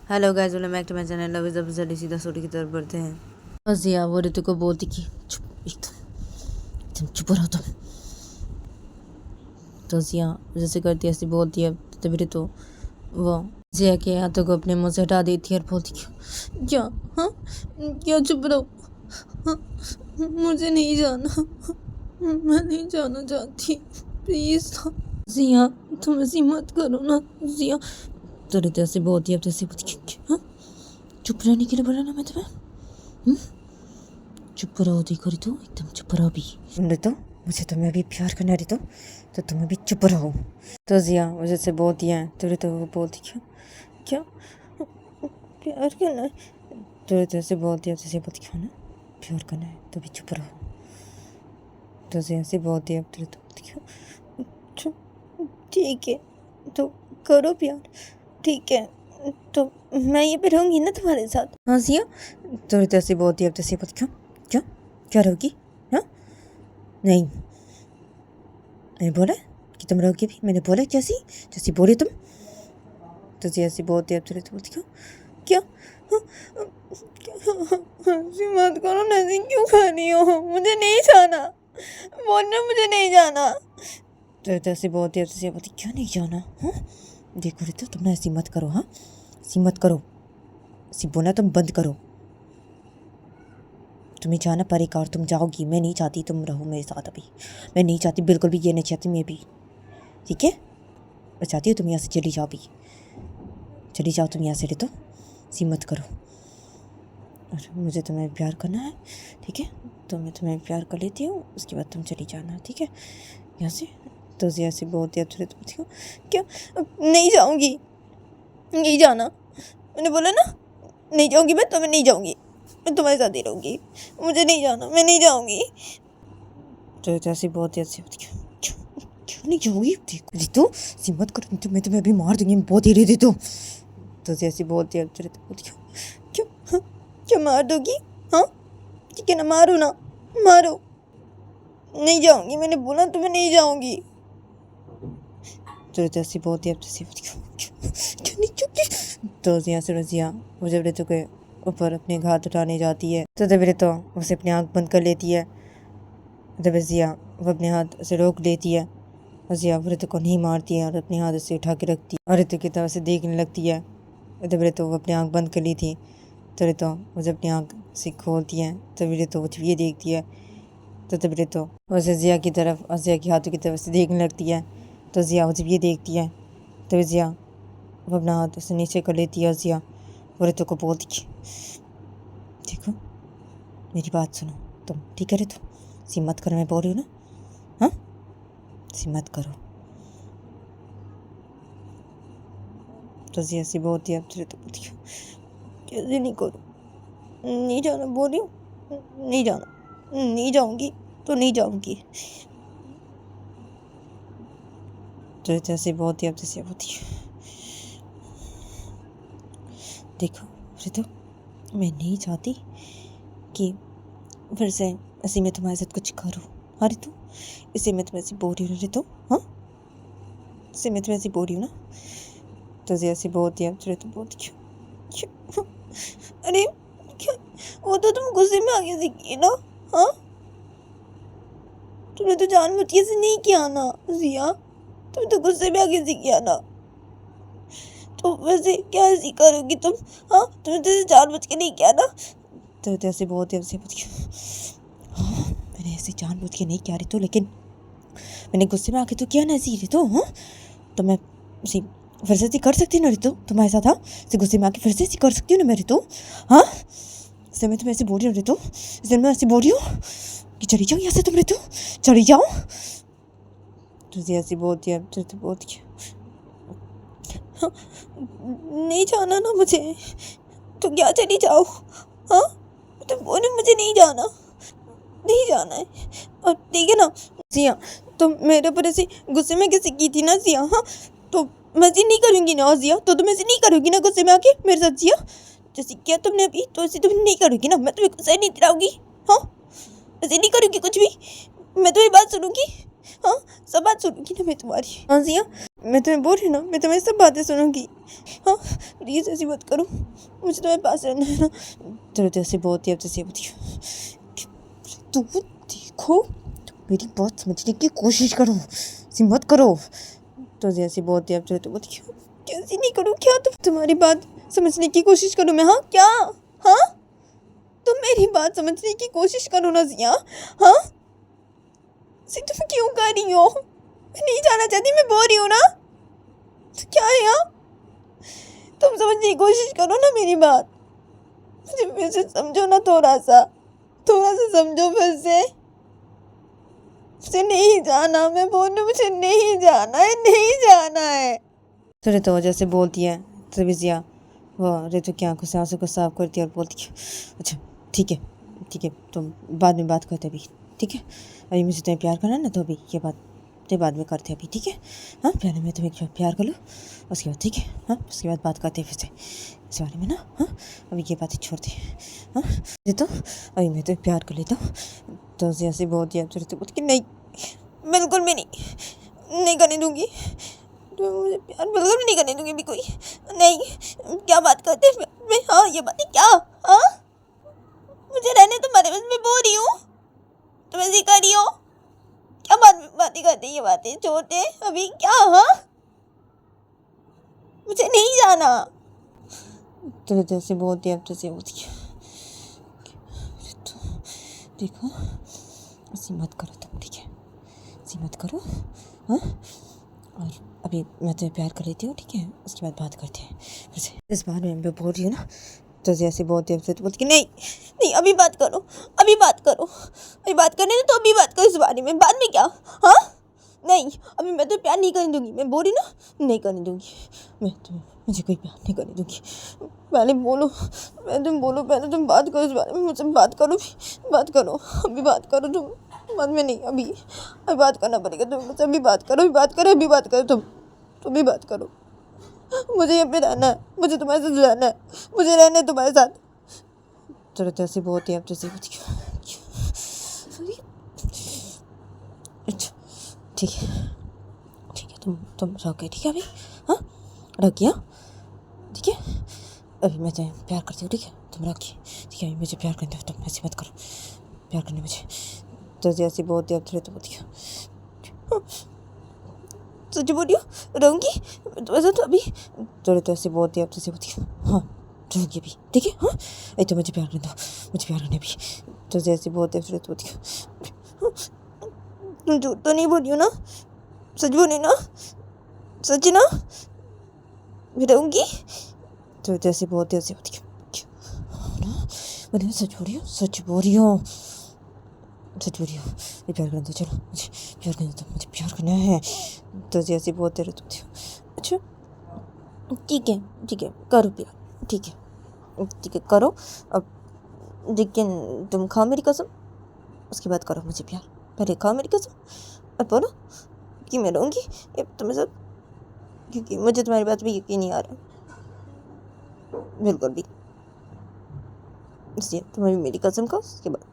Hello guys, welcome back to my channel. Love is official. सीधा story की तरफ बढ़ते हैं। बस यार वो ऋतु को बोलती कि चुप एकदम चुप रहो तुम। तो जिया जैसे करती ऐसी बोलती है, तभी ऋतु वो जिया के हाथों को अपने मुंह से हटा देती है और बोलती क्या हाँ क्या चुप रहो, हाँ, मुझे नहीं जाना, मैं नहीं जाना चाहती, प्लीज जिया तुम ऐसी मत करो ना जिया। तो ऋतु ऐसे बोलती है, अब जैसे हाँ चुप रहने के लिए बोला ना मैं तुम्हें। चुप रहो, देखो ऋतु एकदम चुप रहो अभी। ऋतु मुझे तुम्हें अभी प्यार करना है ऋतु, तो तुम अभी चुप रहो। तो जिया मुझे से बोलती है, तो ऋतु वो बोलती क्या क्या प्यार करना है। तो ऋतु से बोलती है, जैसे बोलती क्यों ना प्यार करना है तो भी चुप रहो। तो जिया से बोलती है, तो ऋतु बोलती क्यों ठीक है तो करो प्यार, ठीक है तो मैं ये पे रहूँगी ना तुम्हारे साथ। हाँ जिया। तो ऋतु से बोलती है, जैसे बोलती क्यों क्या क्या रहोगी, हाँ नहीं मैंने बोला कि तुम रहोगी भी, मैंने बोला जैसी जैसी बोली तुम। तो जैसी बोलती है, तो बोलती क्यों क्या हंसी मत करो ना, ऐसी क्यों कर रही हो, मुझे नहीं जाना, बोलना मुझे नहीं जाना। तो ऐसी बोलती है, तो बोलती क्यों नहीं जाना, हाँ देखो ऋतु तुम ना ऐसी मत करो, हाँ ऐसी मत करो, ऐसी बोलना तुम बंद करो। तुम्हें जाना पड़ेगा और तुम जाओगी, मैं नहीं चाहती तुम रहो मेरे साथ अभी, मैं नहीं चाहती, बिल्कुल भी ये नहीं चाहती मैं भी, ठीक है मैं चाहती हूँ तुम यहाँ से चली जाओ, भी चली जाओ तुम यहाँ से ऋतु, ऐसी मत करो। और मुझे तुम्हें प्यार करना है, ठीक है तो मैं तुम्हें प्यार कर लेती हूँ, उसके बाद तुम चली जाना, ठीक है यहाँ से। तो ऐसे बोलती है, तो क्या नहीं जाऊँगी, नहीं जाना, मैंने बोला ना नहीं जाऊँगी मैं, तो मैं नहीं जाऊँगी, मैं तुम्हारे साथ ही रहूँगी, मुझे नहीं जाना, मैं नहीं जाऊँगी। तो ऐसे बहुत ही अच्छी क्यों नहीं जाऊँगी, देखो ऋतु हिम्मत करो, तो मैं तुम्हें अभी मार दूंगी, बहुत ही ऋतु। तो ऐसी बोलती है, क्यों हाँ क्या मार दोगी, हाँ ठीक है ना मारो ना मारो, नहीं जाऊँगी, मैंने बोला तो मैं नहीं जाऊँगी। तो ऐसी बोलती है, क्यों नहीं जाऊँगी। तो यहाँ से रजिया वो जब ऋतु के ऊपर अपने हाथ उठाने जाती है, तो तब ऋतु उसे अपनी आँख बंद कर लेती है। तब जिया वो अपने हाथ से रोक लेती है, जिया ऋतु को नहीं मारती है और अपने हाथ से उठा के रखती है और ऋतु की तरफ से देखने लगती है। तब ऋतु वो अपनी आँख बंद कर ली थी, तो ऋतु मुझे अपनी आँख से खोलती है, तब ऋतु वो ये देखती है। तो तब ऋतु उसे जिया की तरफ और जिया के हाथों की तरफ से देखने लगती है, तो जिया वो ये देखती है। तो जिया वो अपना हाथ उसे नीचे कर लेती है और जिया वो ऋतु को बोलती देखो मेरी बात सुनो तुम, ठीक है ऋतु सी मत करो, मैं बोल रही हूँ ना, हाँ सी मत करो। तो जिया सी बोलती है, तो बोलती कैसे नहीं करूँ, नहीं जाना बोल रही हूँ, नहीं जाना, नहीं जाऊँगी तो नहीं जाऊँगी। तो जैसे बहुत ही अब जैसे होती है, देखो ऋतु मैं नहीं चाहती कि फिर से ऐसे मैं तुम्हारे साथ कुछ करूँ, हाँ ऋतु इसे मैं तुम्हें ऐसी बोल रही हूँ ऋतु, हाँ इसे मैं तुम्हें ऐसी बोल रही हूँ ना। तो जैसे बहुत ही अब ऋतु बहुत क्यों अरे क्या वो तो तुम गुस्से में आगे से किए ना, हाँ तुमने तो जानबूझ के से नहीं किया ना जिया, तुम तो गुस्से में आगे से किया ना, तो वैसे क्या ऐसी करोगी तुम, हाँ तुमने तो जानबूझ के नहीं किया ना। तो जैसे बहुत ही हाँ मैंने ऐसे जानबूझ के नहीं किया ऋतु, लेकिन मैंने गुस्से में आके तो किया ना ऐसी ऋतु, हाँ तो मैं ऐसी फिर से कर सकती हूँ ना ऋतु तुम्हारे साथ, हाँ ऐसे गुस्से में आके फिर से कर सकती हूँ ना मैं ऋतु, हाँ इसे मैं तुम्हें ऐसे बोल रही हूँ ऋतु, इसे मैं ऐसे बोल रही हूँ कि चली जाओ यहाँ से तुम ऋतु, चली जाओ। तो ऐसी बोलती है, तो बोलती है हाँ नहीं जाना ना मुझे, तो क्या चली जाओ, हाँ तो बोले मुझे नहीं जाना, नहीं जाना है, और ठीक है ना जिया तुम मेरे पर ऐसे गुस्से में कैसे की थी ना जिया, हाँ तो मैं ऐसे नहीं करूँगी ना जिया, तो तुम ऐसे नहीं करोगी ना गुस्से में आके मेरे साथ जिया, जैसे किया तुमने अभी तो ऐसे तुम नहीं करोगी ना, मैं तुम्हें गुस्से नहीं दिलाऊंगी, हाँ ऐसे नहीं करूँगी कुछ भी, मैं तुम्हारी बात सुनूंगी, हाँ, सब बात सुनूंगी ना मैं तुम्हारी। हाँ जिया, मैं तुम्हें बोल रही ना, मैं तुम्हारी सब बातें सुनूंगी। हाँ, प्लीज़ ऐसी बात करो, मुझे तुम्हारे पास रहना है ना। तेरे जैसे बहुत ही अब जैसे तू देखो, मेरी बात समझने की कोशिश करो, ऐसी मत करो। तो जैसी बहुत ही अब चले तो मत क्यों, कैसी नहीं करूँ क्या? तुम्हारी बात समझने की कोशिश करूँ मैं? हाँ क्या? हाँ, तुम मेरी बात समझने की कोशिश करो ना जिया। हाँ, तुम क्यों कर रही हो? मैं नहीं जाना चाहती, मैं बोल रही हूँ ना। तो क्या है यार, तुम समझने की कोशिश करो ना मेरी बात, मुझे फिर से समझो ना, थोड़ा सा समझो फिर से। मुझे नहीं जाना, मैं बोल रही हूँ, मुझे नहीं जाना है, नहीं जाना है। तो ऋतु वजह से बोलती है तभी जिया वह ऋतु की आंखों से आंसू को साफ करती है और बोलती है अच्छा ठीक है, तुम बाद में बात करते अभी, ठीक है? अभी मुझे तुम्हें प्यार करना है ना, तो अभी ये बात तो बाद में करते अभी, ठीक है? हाँ, पहले मैं तुम्हें प्यार कर लूँ, उसके बाद, ठीक है? हाँ, उसके बाद बात करते फिर से इस बारे में ना। हाँ, अभी ये बातें छोड़ दे। हाँ, ये तो अभी मैं तुम्हें प्यार कर लेता हूँ। तो ऐसे बहुत ही बोलती कि नहीं, बिल्कुल भी नहीं करने दूंगी, तो मुझे प्यार बिल्कुल भी नहीं करने दूंगी भी कोई नहीं। क्या बात करते हैं? हाँ, ये बातें क्या? हाँ, मुझे रहने तुम्हारे बस, मैं बोल रही हूँ, तुम ऐसे कर रही हो क्या? बातें करते, ये बातें छोड़ते अभी क्या? हाँ, मुझे नहीं जाना। तो जैसे बोलती है अब जैसे होती है, देखो ऐसी मत करो तुम, ठीक है? ऐसी मत करो। हाँ, और अभी मैं तुम्हें प्यार कर लेती हूँ, ठीक है? उसके बाद बात करते हैं फिर से इस बारे में। मैं बोल रही हूँ ना, तो जैसे बोलती है तो बोलती नहीं, अभी बात करो, अभी बात करने दो, तो अभी बात करो इस बारे में, बाद में क्या? हाँ, नहीं, अभी मैं तो प्यार नहीं करने दूंगी, मैं बोल रही ना, नहीं करने दूंगी मैं तुम्हें, मुझे कोई प्यार नहीं करने दूंगी। पहले बोलो, पहले तुम बात करो इस बारे में, मुझसे बात करो, अभी बात करो तुम, बाद में नहीं, अभी बात करना पड़ेगा तुम्हें मुझसे। अभी बात करो तुम भी बात करो। मुझे यहाँ पे रहना है, मुझे तुम्हारे साथ रहना है, मुझे रहना है तुम्हारे साथ। चलो जैसे बहुत ही अब जैसे अच्छा ठीक है, तुम रहोगे, ठीक है? अभी हाँ, रख गया, ठीक है? अभी मैं तुम्हें प्यार करती हूँ, ठीक है? तुम रखिए, ठीक है? अभी मुझे प्यार करते हो, तुम ऐसी मत करो, प्यार करने मुझे। तो जैसी बहुत ही अब थोड़ी तो बोलती हूँ, सच बोल रही हो, रहूँगी वैसे तो अभी थोड़ी तो ऐसी बहुत ही अब जैसे बोलती हूँ, हाँ रहूँगी अभी, ठीक है? हाँ, ये तो मुझे प्यार करने दो, मुझे प्यार करने भी। तो जैसी बहुत ही अब थोड़ी तो बोलती हूँ, तुम झूठ तो नहीं बोल रही हो ना? सच बोली ना? सच ना? रहूँगी। तो जैसे बहुत ही ऐसे होती है ना, मैंने सच बोल रही हूँ, ये प्यार करने दो, चलो मुझे प्यार करने दो, मुझे प्यार करना है। तो जैसे बहुत देर होती हूँ, अच्छा ठीक है करो प्यार, ठीक है करो अब, लेकिन तुम खाओ मेरी कसम, उसके बाद करो मुझे प्यार। पहले खाओ मेरी कसम और बोलो कि मैं रहूँगी ये तुम्हारे साथ, क्योंकि मुझे तुम्हारी बात भी यकीन नहीं आ रहा बिल्कुल भी, इसलिए तुम्हें मेरी कसम खाओ, उसके बाद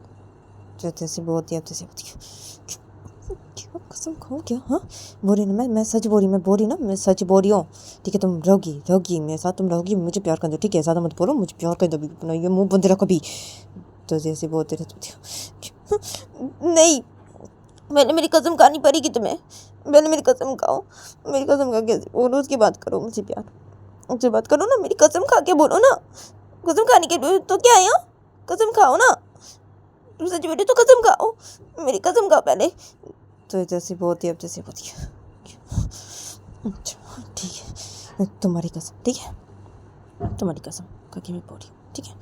जो जैसे बहुत ही अब जैसे होती है, क्या कसम खाओ क्या? हाँ, बोल रही ना, मैं सच बोल रही ना, मैं सच बोल रही हूँ, ठीक है? तुम रहोगी मेरे साथ, तुम रहोगी, मुझे प्यार कर दो, ठीक है? ज़्यादा मत बोलो, मुझे प्यार कर दो, अपना ये मुँह बंद रखो भी। तो जैसे बोलते रहती हूँ, नहीं, मैंने मेरी कसम खानी पड़ेगी तुम्हें, पहले मेरी कसम खाओ, मेरी कसम खा के बोलो, उसकी बात करो मुझे प्यार, मुझसे बात करो ना, मेरी कसम खा के बोलो ना, कसम खाने के तो क्या है यहाँ, कसम खाओ ना, तुम सच बेटे तो कसम खाओ, मेरी कसम खाओ पहले। तो जैसे बहुत ही अब जैसे होती है, अच्छा ठीक है, तुम्हारी कसम, ठीक है? तुम्हारी कसम खा के मैं बोल रही हूँ, ठीक है?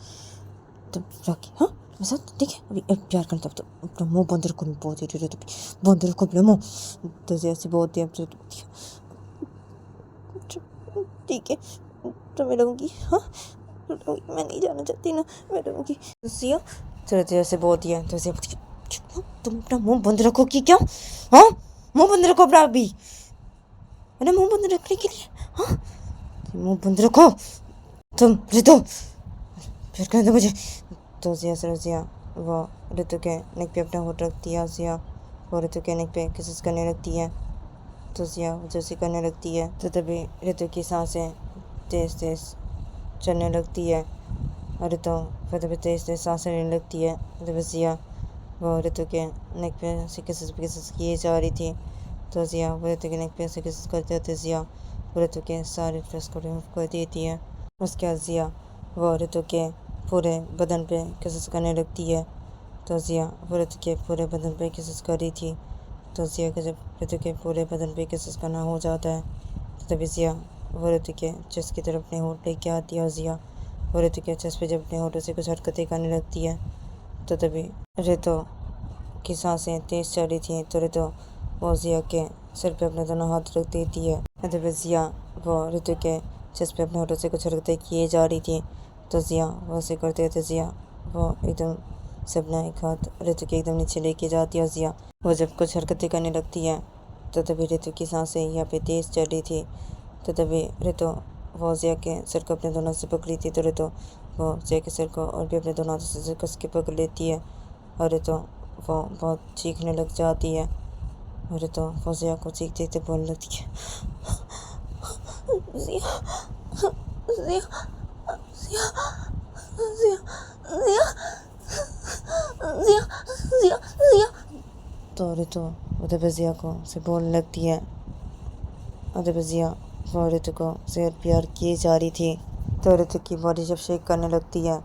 तुम रखी, हाँ मेरे साथ, ठीक है? अभी प्यार करने तब तो अपना मुँह बंद रखो, मैं बहुत ही बंद रखो अपना मुँह। तो जैसे बहुत ही अब जैसे होती है, ठीक है तो मैं रहूँगी, हाँ मैं नहीं जाना चाहती ना, मैं रहूँगी। सिया तो जैसे बोलती है, तो जैसे तुम अपना मुंह बंद रखो कि क्या? हाँ, मुंह बंद रखो अपना अभी, है ना? मुंह बंद रखने के लिए, हाँ मुंह बंद रखो तुम ऋतु, फिर कहते मुझे। तो जिया वो ऋतु के नेक पे अपना होठ रख दिया। जिया वो ऋतु के नेक पे किसेस करने लगती है। तो जिया जैसे करने लगती है तो तभी ऋतु की सांसें तेज तेज चलने लगती है और ऋतु फिर तभी तेज तेज सांसें लेने लगती है। तभी जिया वो ऋतु के नेक पे से किसेस किए जा रही थी। तो जिया वो ऋतु के नेक पे से किसेस करते थे। जिया वो ऋतु के सारे ड्रेस को रिमूव कर देती है। उसके बाद जिया वो ऋतु के पूरे बदन पे किसेस करने लगती है। तो जिया वो ऋतु के पूरे बदन पे किसेस कर रही थी। तो जिया के जब ऋतु के पूरे बदन पे किसेस करना हो जाता है तो तभी जिया वो ऋतु के चेस्ट की तरफ अपने होठ लेके आती है। और जिया वो ऋतु के चेस्ट पे जब अपने होठों से कुछ हरकतें करने लगती है तो तभी ऋतु की सांसें तेज चल रही थी। तो ऋतु वो जिया के सिर पे अपने दोनों हाथ रख देती है। तभी जिया वो ऋतु के चेस्ट पे अपने होठों से कुछ हरकतें किए जा रही थी। तो जिया वो से करते थे। जिया वो एकदम से अपना एक हाथ ऋतु के एकदम नीचे लेके जाती है। और जिया वो जब कुछ हरकतें करने लगती है तो तभी ऋतु की सांसें यहाँ पे तेज चल रही थी। तो तभी ऋतु वो जिया के सिर को अपने दोनों से पकड़ी थी। तो ऋतु वो जिया के सिर को और भी अपने दोनों हाथों से कस के पकड़ लेती है। और ऋतु वो बहुत चीखने लग जाती है। और ऋतु वो जिया को चीखते चीखते बोलने लगती है, जिया जिया जिया जिया जिया जिया जिया जिया। तो ऋतु वो जिया को से बोलने लगती है। और जिया वो ऋतु को से प्यार किए जा रही थी। तो ऋतु की बॉडी जब शेक करने लगती है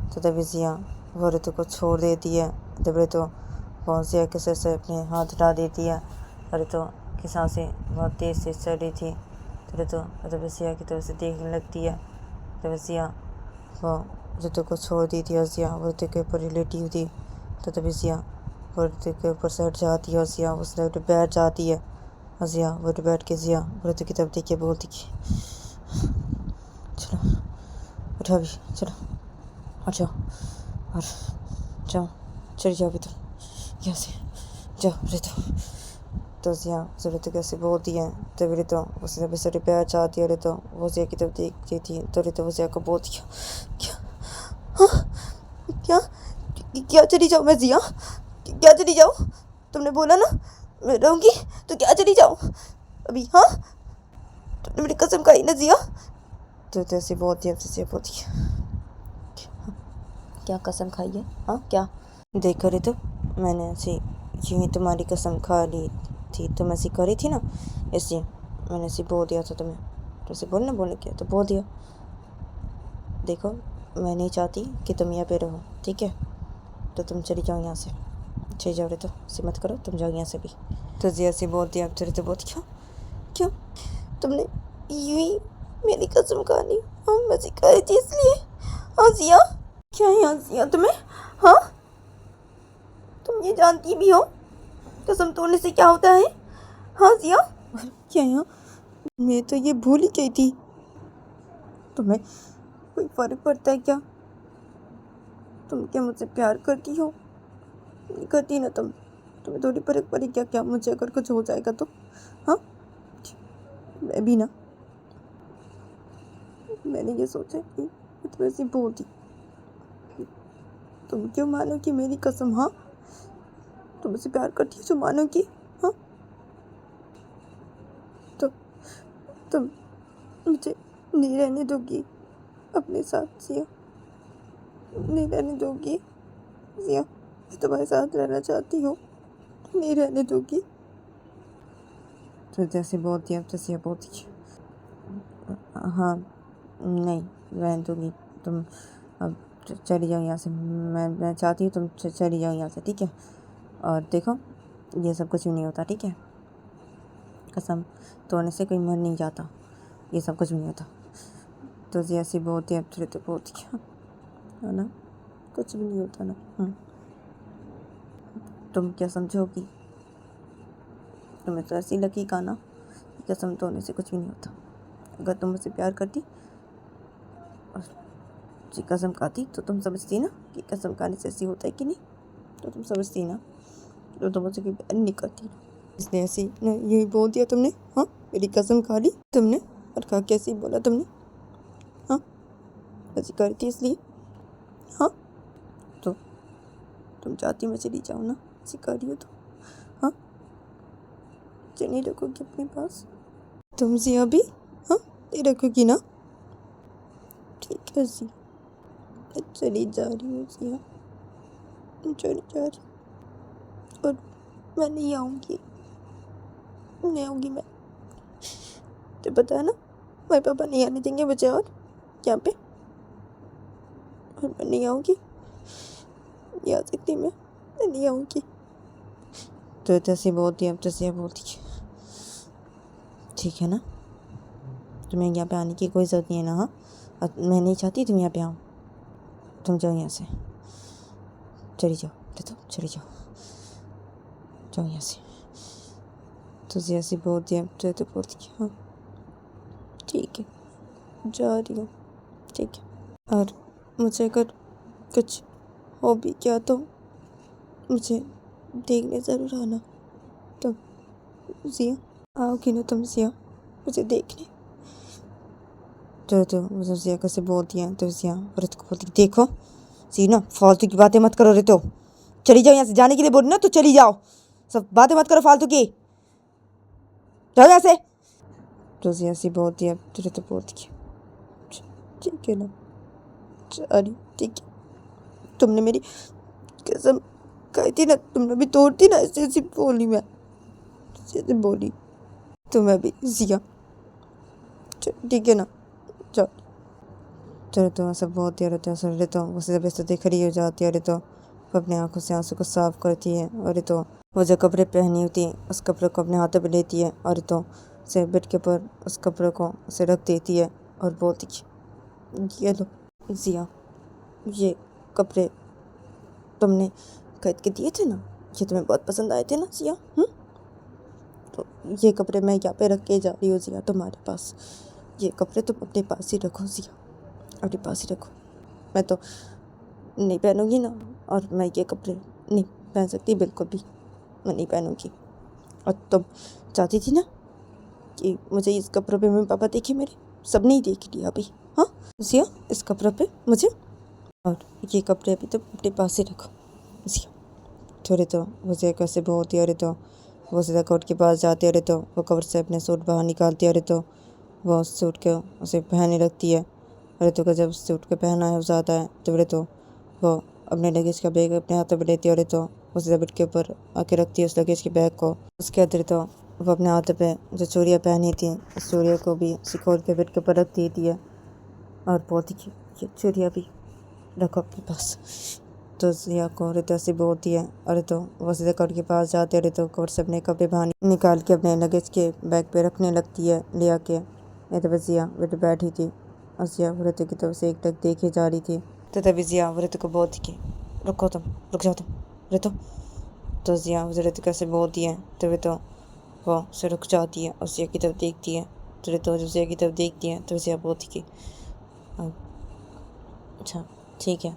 तो तभी जिया वो ऋतु को छोड़ देती है। तब ऋतु वो जिया के सिर से अपने हाथ हटा देती है। और ऋतु की सांसें बहुत तेज से चल रही थी। तो ऋतु तभी जिया की तरफ से देखने लगती है। तभी जिया वो ऋतु को छोड़ दी थी और जिया वो ऋतु के ऊपर लेटी हुई थी। तो तभी जिया वो ऋतु के ऊपर से हट जाती है और जिया उस साइड बैठ जाती है। और जिया वो बैठ के जिया वो ऋतु की तरफ देख के बोलती कि चलो उठो अभी, चलो हट जाओ और जाओ, चली जाओ अभी तुम यहाँ से, जाओ ऋतु। तो जिया जब ऋतु कैसे बोलती है तब ऋतु उसे जब से बैठ जाती है। ऋतु वो जिया की तरफ देखती थी। तो ऋतु वो जिया को बोलती है, क्या हाँ क्या क्या चली जाओ, मैं जिया क्या चली जाओ, तुमने बोला ना मैं रहूँगी, तो क्या चली जाओ अभी, हाँ तुमने मेरी कसम खाई ना जिया। तो जैसे बोलती है जैसे बोलती है, क्या कसम खाई है, हाँ क्या, देखो ऋतु मैंने ऐसे यूँ ही तुम्हारी कसम खा ली थी, तुम ऐसी करी थी ना, इसलिए मैंने ऐसे बोल दिया था तुम्हें। तो ऐसे बोलने किया तो बोल दिया। देखो मैं नहीं चाहती कि तुम यहाँ पे रहो, ठीक है, तो तुम चली जाओ यहाँ से, चले जाओ ऋतु, ऐसे मत करो, तुम जाओ यहाँ से भी। तो जी ऐसे बोल दिया। अब तो ऋतु बोलती क्यों क्यों तुमने यूँ ही मेरी कसम खा ली, हाँ मैं सिखाई थी इसलिए, हाँ जिया क्या है, हाँ जिया तुम्हें, हाँ तुम ये जानती भी हो कसम तोड़ने से क्या होता है, हाँ जिया क्या है, मैं तो ये भूल ही गई थी, तुम्हें कोई फर्क पड़ता है क्या, तुम क्या मुझसे प्यार करती हो, नहीं करती ना तुम, तुम्हें थोड़ी फर्क पड़े क्या, क्या मुझे अगर कुछ हो जाएगा तो, हाँ मैं भी ना, मैंने ये सोचा कि तुम ऐसी बोलती, तुम क्यों मानो कि मेरी कसम, हाँ तुम मुझसे प्यार करती हो जो मानो कि, हाँ तो तुम मुझे नहीं रहने दोगी अपने साथ जिया, नहीं रहने दोगी जिया, मैं तुम्हारे साथ रहना चाहती हूँ, नहीं रहने दोगी। तो जैसे बोलती है तैसे बोलती है, हाँ नहीं रहने दूँगी, तुम अब चली जाओ यहाँ से, मैं चाहती हूँ तुम चली जाओ यहाँ से, ठीक है, और देखो ये सब कुछ भी नहीं होता, ठीक है, कसम तोड़ने से कोई मर नहीं जाता, ये सब कुछ भी नहीं होता। तो जैसी बोलती है अब तो बोलती है ना, कुछ भी नहीं होता ना, तुम क्या समझोगी, तुम्हें तो ऐसी लगी का ना, कसम तोड़ने से कुछ भी नहीं होता, अगर तुम मुझसे प्यार करती और जी कसम खाती तो तुम समझती ना कि कसम खाने से ऐसी होता है कि नहीं, तो तुम समझती ना, तो तुम मुझसे प्यार नहीं करती ना, इसलिए ऐसी यही बोल दिया तुमने, हाँ मेरी कसम खा ली तुमने, और कहा कैसे बोला तुमने, हाँ ऐसी करती इसलिए, हाँ तो तुम चाहती मैं चली जाऊँ ना, ऐसी कर रही हो तो, हाँ मुझे नहीं रखोगी अपने पास? तुम जिया भी, हाँ, नहीं रखोगी ना? ठीक है जिया, मैं चली जा रही हूँ जिया, मैं चली जा रही हूँ और मैं नहीं आऊँगी, नहीं आऊँगी मैं। तो पता है ना, मेरे पापा नहीं आने देंगे मुझे और यहाँ पे, और मैं नहीं आऊँगी, नहीं आ सकती मैं नहीं आऊँगी। तो तैसे बोलती है, अब तैसे बोलती है, ठीक है ना, तुम्हें यहाँ पे आने की कोई ज़रूरत नहीं है ना? हाँ, और मैं नहीं चाहती तुम यहाँ पे आओ, तुम जाओ यहाँ से, चली जाओ, तो चली जाओ, जाओ यहाँ से। तो जैसे बोलती है, तो बोलती है, हाँ ठीक है, जा रही हूँ, ठीक है। और मुझे अगर कुछ हो भी क्या तो मुझे देखने ज़रूर आना, तुम जिया, आओगी ना तुम जिया मुझे देखने? तो मुझे जिया कैसे बोलती है, तो जिया औरत को बोलती, देखो सी ना, फालतू की बातें मत करो रे, तो चली जाओ यहाँ से, जाने के लिए बोली ना तो चली जाओ, सब बातें मत करो फालतू की, जाओ यहाँ से। तो जिया सी बोलती है, तो बोलती है, ठीक है ना, अरे ठीक है, तुमने मेरी कसम खाई थी ना, तुमने भी तोड़ दी ना, ऐसे बोली मैं, ऐसे बोली तो मैं भी जिया, ठीक है ना, जाओ। तो सब बहुत ही रहते हैं, तो उसे जब खड़ी हो जाती है, तो वो अपने आंखों से आंसू को साफ करती है, और तो वो जो कपड़े पहनी होती है उस कपड़े को अपने हाथों में लेती है, और तो उसे बेड के ऊपर उस कपड़े को उसे रख देती है और बोलती है, ये लो जिया, ये कपड़े तुमने खरीद के दिए थे ना, ये तुम्हें बहुत पसंद आए थे ना जिया, तो ये कपड़े मैं यहाँ पे रख के जा रही हूँ जिया तुम्हारे पास, ये कपड़े तुम अपने पास ही रखो जिया, अपने पास ही रखो, मैं तो नहीं पहनूंगी ना, और मैं ये कपड़े नहीं पहन सकती बिल्कुल भी, मैं नहीं पहनूंगी। और तुम चाहती थी ना कि मुझे इस कपड़ों पे मम्मी पापा देखे मेरे, सब नहीं देख लिया अभी, हाँ जिया, इस कपड़ों पे मुझे, और ये कपड़े अभी तो अपने पास ही रखो जिया। थोड़े तो मुझे कैसे बहुत ही, अरे तो वो सीधा कोट के पास जाते, अरे तो वो कवर से अपने सूट बाहर निकालती है, अरे तो वो सूट के उसे पहनने लगती है, अरे तो जब सूट के पहना हो जाता है तो अरे तो वो अपने लगेज का बैग अपने हाथों में लेती है, और तो वो सीधा बेड के ऊपर आके रखती है उस लगेज के बैग को। उसके अंदर तो वो अपने हाथों पे जो चूड़ियाँ पहनी थी उस चूड़ियों को भी सिकोड़ के बेड के ऊपर रख देती है, और बोलती है, ये चूड़ियाँ भी रखो अपने पास। तो जिया को रितो से बोलती है, अरे तो वो सीधे कवर के पास जाते हैं, रितो कवर से अपने कपड़े बाहर निकाल के अपने लगेज के बैग पे रखने लगती है ले आके। ये तो जिया बेटे बैठी थी और जिया रितो की तरफ से एक टक देखे जा रही थी, तो तभी जिया रितो को बोलती कि रुको तुम, रुक जाओ तुम रितो। तो जिया रितो कैसे बोलती है, तो रितो वो से रुक जाती है और जिया की तरफ देखती है, तो रितो जब जिया की तरफ देखती है तो जिया बोलती कि अच्छा ठीक है,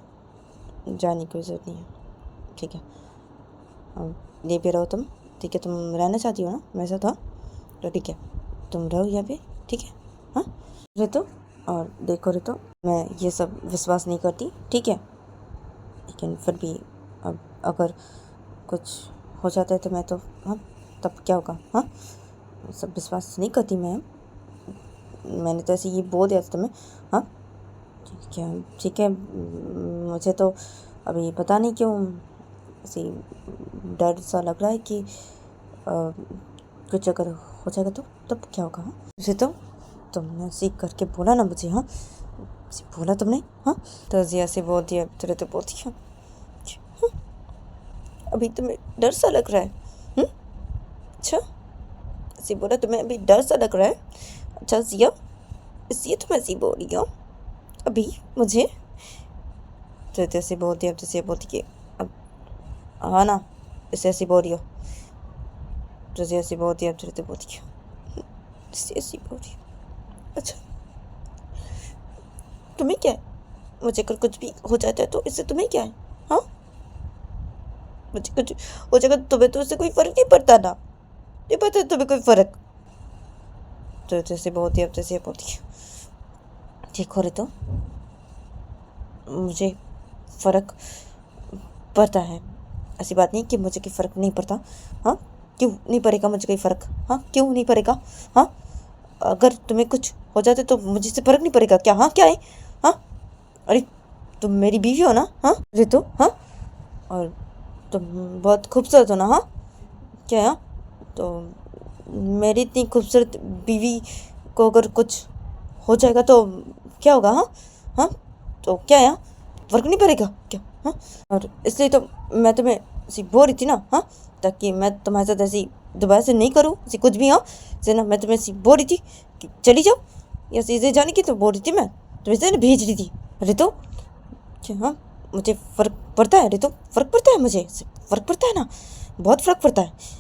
जाने की ज़रूरत नहीं है, ठीक है, अब ले भी रहो तुम, ठीक है, तुम रहना चाहती हो ना मेरे साथ, हाँ तो ठीक है, तुम रहो यहाँ पे, ठीक है, हाँ रितो। और देखो रितो, मैं ये सब विश्वास नहीं करती, ठीक है, लेकिन फिर भी अब अगर कुछ हो जाता है तो मैं तो, हाँ तब क्या होगा, हाँ सब विश्वास नहीं करती मैंने तो ऐसे ये बोल दिया था तुम्हें, हाँ ठीक है, मुझे तो अभी पता नहीं क्यों ऐसे डर सा लग रहा है कि कुछ अगर हो जाएगा तो तब क्या होगा, हाँ उसे तो तुमने सीख करके बोला ना मुझे, हाँ बोला तुमने, हाँ तो जिया से बोल दिया, तुरंत तो बोलती है, अभी तुम्हें डर सा लग रहा है, अच्छा ऐसे बोला, तुम्हें अभी डर सा लग रहा है, अच्छा जिया इसलिए तुम ऐसी बोल रही हो अभी मुझे, तो ऐसे बोलती है, अब जैसे बोलती कि अब हाँ ना इसे ऐसी बोल रही हो, तो ऐसी बोलती है, अब तो बोलती है इसे ऐसी बोल रही हो, अच्छा तुम्हें क्या है, मुझे अगर कुछ भी हो जाता है तो इससे तुम्हें क्या है, हाँ मुझे कुछ हो जाएगा तुम्हें तो उससे कोई फ़र्क नहीं पड़ता ना, नहीं पता तुम्हें कोई फ़र्क, तो जैसे बोलती है, अब जैसे बोलती है, देखो रे तो मुझे फ़र्क पड़ता है, ऐसी बात नहीं कि मुझे कोई फ़र्क नहीं पड़ता, हाँ क्यों नहीं पड़ेगा मुझे कोई फ़र्क? हाँ, क्यों नहीं पड़ेगा? हाँ, अगर तुम्हें कुछ हो जाते तो मुझे से फ़र्क नहीं पड़ेगा क्या? हाँ, क्या है? हाँ, अरे तुम मेरी बीवी हो ना? हाँ, अरे तो हाँ, और तुम बहुत खूबसूरत हो ना? हाँ, क्या है? तो मेरी इतनी खूबसूरत बीवी को अगर कुछ हो जाएगा तो क्या होगा? हाँ हाँ, तो क्या है? फ़र्क नहीं पड़ेगा क्या? हाँ, और इसलिए तो मैं तुम्हें ऐसी बोल रही थी ना, हाँ, ताकि मैं तुम्हारे साथ ऐसी दोबारा से नहीं करूँ ऐसी कुछ भी। हाँ, से ना मैं तुम्हें ऐसी बोल रही थी कि चली जाओ या सीधे जाने की तो बोल रही थी, मैं तुम्हें से ना भेज रही थी। अरे तो क्या? हाँ, मुझे फ़र्क पड़ता है? अरे तो फ़र्क पड़ता है, मुझे फ़र्क पड़ता है ना, बहुत फ़र्क पड़ता है।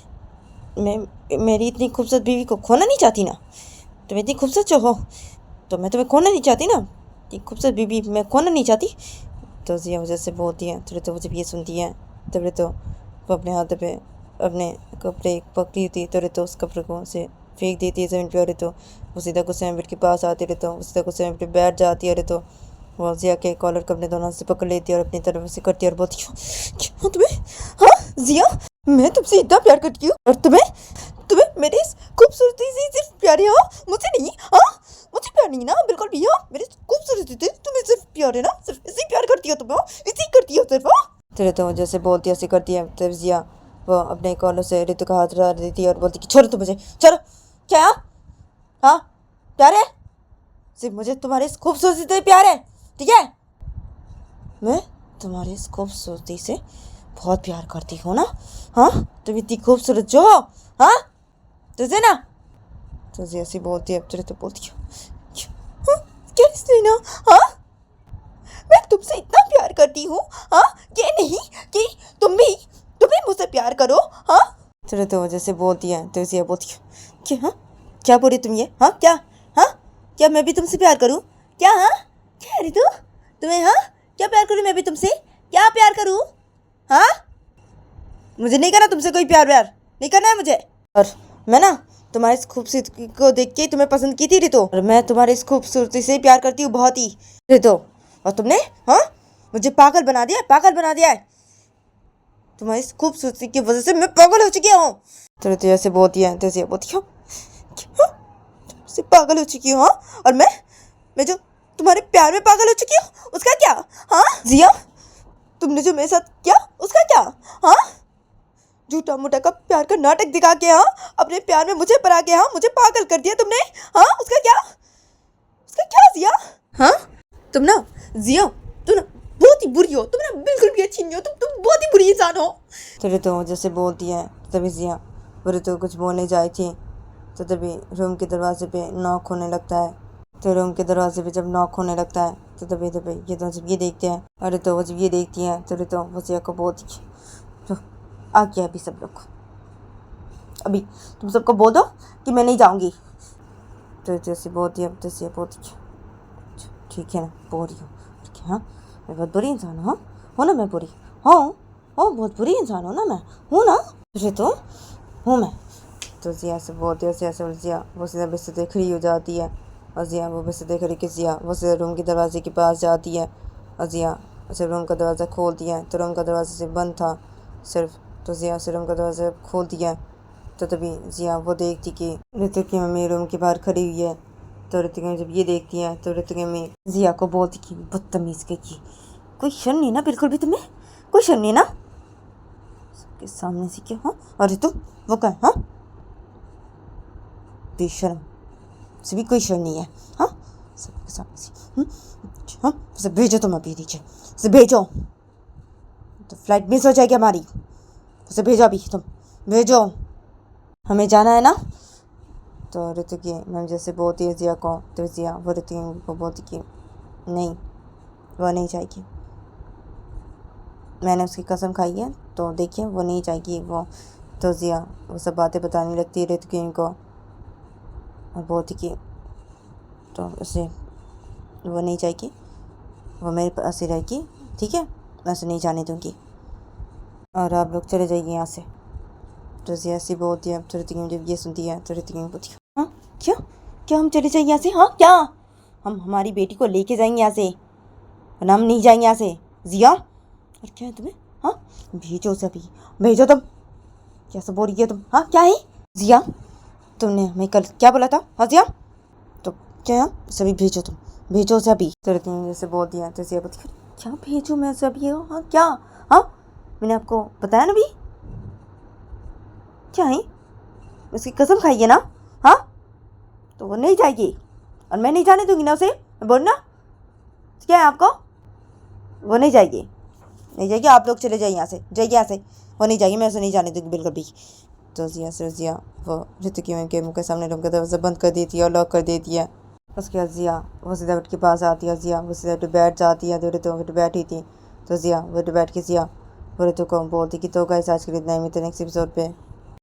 मैं मेरी इतनी खूबसूरत बीवी को खोना नहीं चाहती ना। तुम इतनी खूबसूरत जो हो तो मैं तुम्हें खोना नहीं चाहती ना, इतनी खूबसूरत बीवी मैं खोना नहीं चाहती। तो जिया वजह से बोलती है, थोड़ी तो जब ये सुनती है तब तो वो अपने हाथ पे अपने कपड़े पकड़ी थी, तो उस कपड़े को से फेंक देती है ज़मीन पे। अरे तो वो सीधा गुस्से में बेड के पास आती है, तो सीधा गुस्से में बैठ जाती है। अरे तो वो जिया के कॉलर को अपने दोनों से पकड़ लेती है और अपनी तरफ से करती है और बोलती है, क्या तुम्हें? हाँ जिया, मैं तुमसे इतना प्यार करती हूँ और तुम्हें तुम्हें मेरी इस खूबसूरती से सिर्फ प्यार है? हाँ, मुझे नहीं? हाँ, मुझे प्यार नहीं ना बिल्कुल भी। हाँ, मेरी खूबसूरती से तुम्हें सिर्फ प्यार है ना, सिर्फ इसी प्यार करती हो तुम? हाँ, इसी करती हो सिर्फ? हाँ, तेरे तो जैसे बोलती है ऐसे करती है तब जिया वो अपने कॉलर से ऋतु का हाथ हटा देती है और बोलती कि छोड़ो तुम मुझे, छोड़ो। क्या? हाँ, प्यार है? सिर्फ मुझे तुम्हारी इस खूबसूरती से प्यार है, ठीक है? मैं तुम्हारी इस खूबसूरती से बहुत प्यार करती हूँ ना। हाँ, तुम इतनी खूबसूरत जो हो, हाँ, तुझे ना, तुझे ऐसी बोलती है तुझे तो बोलती है, हाँ, कैसे ना? हाँ, मैं तुमसे इतना प्यार करती हूँ, हाँ, ये नहीं कि तुम भी मुझसे प्यार करो। हाँ, तुझे तो जैसे बोलती है तो इसे बोलती है क्या? हाँ, क्या बोल रही तुम ये? हाँ, क्या? हाँ, क्या मैं भी तुमसे प्यार करूँ क्या? हाँ, कह रही तू तुम्हें? हाँ, क्या प्यार करूँ मैं भी तुमसे? क्या प्यार करूँ? हाँ, मुझे नहीं करना तुमसे कोई प्यार व्यार, नहीं करना है मुझे। और मैं ना तुम्हारी इस खूबसूरती को देख के तुम्हें पसंद की थी रितो, और मैं तुम्हारी इस खूबसूरती से प्यार करती हूँ बहुत ही रितो। और तुमने हाँ मुझे पागल बना दिया है, पागल बना दिया है। तुम्हारी इस खूबसूरती की वजह से मैं पागल हो चुकी हूँ। तो ऐसे बोलती है, तो बोलती हूँ तुमसे पागल हो चुकी हूँ। हाँ, और मैं जो तुम्हारे प्यार में पागल हो चुकी हूँ उसका क्या? हाँ जिया, तुमने जो मेरे साथ किया उसका क्या? हाँ, झूठा मूठा का प्यार का नाटक दिखा के, हाँ, अपने प्यार में मुझे परा के, हाँ, मुझे पागल कर दिया तुमने। हाँ, उसका क्या? उसका क्या जिया? हाँ, तुम ना जिया, तुम ना बहुत ही बुरी हो, तुम ना बिल्कुल भी अच्छी नहीं हो, तुम बहुत ही बुरी इंसान हो। तेरे तो जैसे बोलती है तभी जिया बुरे तो कुछ बोलने जाई थी तो तभी रूम के दरवाजे पे नॉक होने लगता है। तो रूम के दरवाजे पे जब नॉक होने लगता है तो तभी ये तो जब ये देखते हैं, अरे तो वो जब ये देखती हैं तो वो जिया को बोलती है, तो आ गया अभी सब लोग, अभी तुम सबको बोल दो कि मैं नहीं जाऊंगी। तो जैसे बोलती है जैसे बोलती है ठीक है ना, बोल रही हूँ ठीक है। हाँ, मैं बहुत बुरी इंसान हूँ। हो ना, मैं बुरी हूँ, बहुत बुरी इंसान हूँ ना, मैं हूँ ना, तुझे तो हूँ मैं। तो जिया से बोलती है, ऐसे जिया वो सीधा बिस्तर देख रही हो जाती है और जिया वो बिस्तर देख रही कि जिया वो सीधा रूम के दरवाजे के पास जाती है और जिया ऐसे रूम का दरवाज़ा खोलती है तो रूम का दरवाज़ा से बंद था सिर्फ। तो जिया से रूम का दरवाज़ा खोलती है तो तभी जिया वो देखती कि ऋतु की मम्मी रूम के बाहर खड़ी हुई है। तो ऋतु की जब ये देखती है तो ऋतु की मम्मी जिया को बोलती कि बदतमीज़ की कोई शर्म नहीं ना, बिल्कुल भी तुम्हें कोई शर्म नहीं ना, सबके सामने से क्या? हाँ, और ऋतु वो क्या? हाँ, बेशर्म से भी कोई शर्म नहीं है। हाँ, सबके सामने से हाँ, उसे भेजो तुम अभी नीचे, उसे भेजो, तो फ्लाइट मिस हो जाएगी हमारी, उसे भेजो अभी, तुम भेजो, हमें जाना है ना। तो ऋतु की मैम जैसे बोलती है जिया को तो जिया वो ऋतु को बोलती कि नहीं, वो नहीं जाएगी, मैंने उसकी कसम खाई है तो देखिए वो नहीं जाएगी वो। तो जिया वो सब बातें बताने लगती है ऋतु की को और बोलती कि तो उसे वो नहीं जाएगी, वो मेरे पास ही रहेगी, ठीक है, मैं उसे नहीं जाने दूँगी और आप लोग चले जाइए यहाँ से। तो जिया ऐसी बोलती है तो ऋतु जब ये सुनती है तो ऋतु बोलती है हाँ क्या? क्या हम चले जाएंगे यहाँ से? हाँ क्या? हम हमारी बेटी को लेके जाएंगे यहाँ से वरना हम नहीं जाएंगे यहाँ से। जिया, और क्या है तुम्हें? हाँ, भेजो उसे अभी, भेजो तुम, क्या सब बोल रही है तुम? हाँ क्या है जिया? तुमने हमें कल क्या बोला था? हाँ जिया तो क्या सभी भेजो, तुम भेजो सभी। तो रतन जैसे बोल दिया तो जिया बोलती क्या भेजो मैं सभी? हाँ क्या? हाँ मैंने आपको बताया ना भी। क्या है? उसकी कसम खाइए ना? हाँ तो वो नहीं जाएगी और मैं नहीं जाने दूंगी ना उसे। बोलना क्या है आपको? वो नहीं जाएगी, नहीं जाएगी। आप लोग चले जाइए यहाँ से, जाइए यहाँ से। वो नहीं जाएगी, मैं उसे नहीं जाने दूंगी बिल्कुल भी। तो जिया वो ऋतु के मुंह के सामने रूम का दरवाज़ा बंद कर देती है और लॉक कर देती है। उसके बाद जिया वो सीधा उठ के पास आती है। जिया वो सीधा उठ बैठ जाती है। तो ऋतु उठ बैठी थी तो जिया वो बैठ के जिया वो ऋतु को बोलती कि तो गाइस आज के लिए इतना ही, मिलते हैं नेक्स्ट एपिसोड पे।